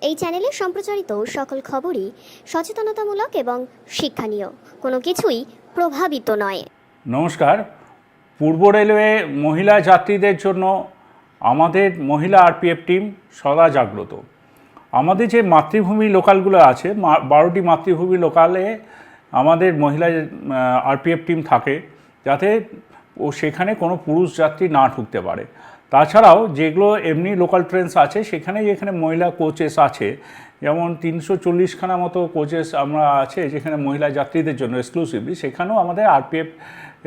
এই চ্যানেলে সম্প্রচারিত সকল খবরই সচেতনতামূলক এবং শিক্ষণীয়, কোনো কিছুই প্রভাবিত নয়। নমস্কার। পূর্ব রেলওয়ে মহিলা যাত্রীদের জন্য আমাদের মহিলা আরপিএফ টিম সদা জাগ্রত। আমাদের যে মাতৃভূমি লোকালগুলো আছে, 12টি মাতৃভূমি লোকালে আমাদের মহিলা আরপিএফ টিম থাকে, যাতে সেখানে কোনো পুরুষ যাত্রী না ঢুকতে পারে। তাছাড়াও যেগুলো এমনি লোকাল ট্রেনস আছে, সেখানে যেখানে মহিলা কোচেস আছে, যেমন 340খানা মতো কোচেস আমরা আছে যেখানে মহিলা যাত্রীদের জন্য এক্সক্লুসিভলি, সেখানেও আমাদের আরপিএফ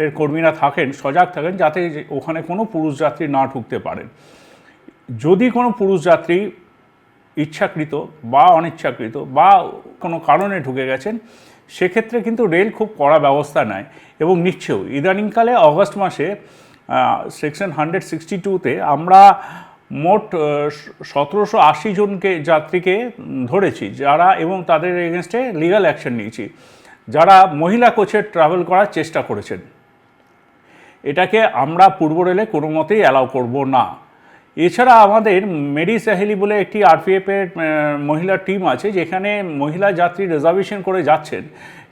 এর কর্মীরা থাকেন, সজাগ থাকেন, যাতে ওখানে কোনো পুরুষ যাত্রী না ঢুকতে পারেন। যদি কোনো পুরুষ যাত্রী ইচ্ছাকৃত বা অনিচ্ছাকৃত বা কোনো কারণে ঢুকে গেছেন, সেক্ষেত্রে কিন্তু রেল খুব কড়া ব্যবস্থা নেয় এবং নিচ্ছেও। ইদানিংকালে অগস্ট মাসে সেকশন 162-তে আমরা মোট 1780 জনকে যাত্রীকে ধরেছি যারা, এবং তাদের এগেনস্টে লিগ্যাল অ্যাকশন নিয়েছি যারা মহিলা কোচে ট্রাভেল করার চেষ্টা করেছেন। এটাকে আমরা পূর্ব রেলে কোনো মতেই অ্যালাউ করব না। এছাড়া আমাদের মেরি সাহেলি বলে একটি আরপিএফের মহিলা টিম আছে, যেখানে মহিলা যাত্রী রিজার্ভেশন করে যাচ্ছেন,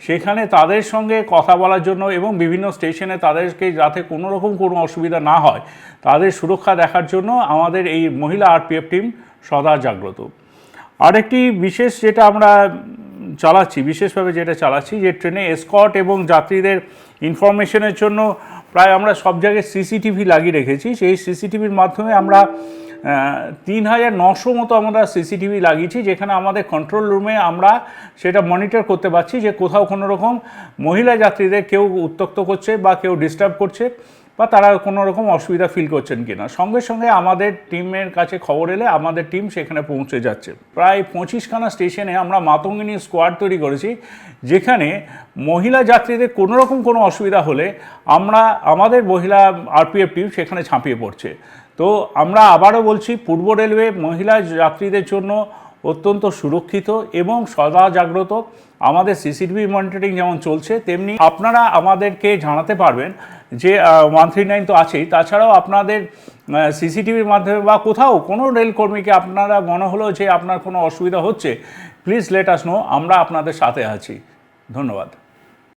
সেখানে তাদের সঙ্গে কথা বলার জন্য এবং বিভিন্ন স্টেশনে তাদেরকে যাতে কোনো রকম কোনো অসুবিধা না হয় তাদের সুরক্ষা দেখার জন্য আমাদের এই মহিলা আরপিএফ টিম সদা জাগ্রত। আরেকটি বিশেষ যেটা আমরা বিশেষভাবে চালাচ্ছি, যে ট্রেনে এসকর্ট এবং যাত্রীদের ইনফরমেশনের জন্য প্রায় আমরা সব জায়গায় সিসিটিভি লাগিয়ে রেখেছি। সেই সিসিটিভির মাধ্যমে আমরা 3900 মতো আমরা সিসিটিভি লাগিয়েছি, যেখানে আমাদের কন্ট্রোল রুমে আমরা সেটা মনিটর করতে পারছি যে কোথাও কোনো রকম মহিলা যাত্রীদের কেউ উত্ত্যক্ত করছে বা কেউ ডিস্টার্ব করছে বা তারা কোনো রকম অসুবিধা ফিল করছেন কিনা। সঙ্গে সঙ্গে আমাদের টিমের কাছে খবর এলে আমাদের টিম সেখানে পৌঁছে যাচ্ছে। প্রায় 25খানা স্টেশনে আমরা মাতঙ্গিনী স্কোয়াড তৈরি করেছি, যেখানে মহিলা যাত্রীদের কোনো রকম কোনো অসুবিধা হলে আমাদের মহিলা আরপিএফ টিম সেখানে ঝাঁপিয়ে পড়ছে। তো আমরা আবারও বলছি, পূর্ব রেলওয়ে মহিলা যাত্রীদের জন্য অত্যন্ত সুরক্ষিত এবং সদা জাগ্রত। আমাদের সিসিটিভি মনিটরিং যেমন চলছে, তেমনি আপনারা আমাদেরকে জানাতে পারবেন যে 139 তো আছেই, তাছাড়াও আপনাদের সিসিটিভির মাধ্যমে বা কোথাও কোনো রেলকর্মীকে আপনারা মনে হলো যে আপনার কোনো অসুবিধা হচ্ছে, প্লিজ লেট আস নো, আমরা আপনাদের সাথে আছি। ধন্যবাদ।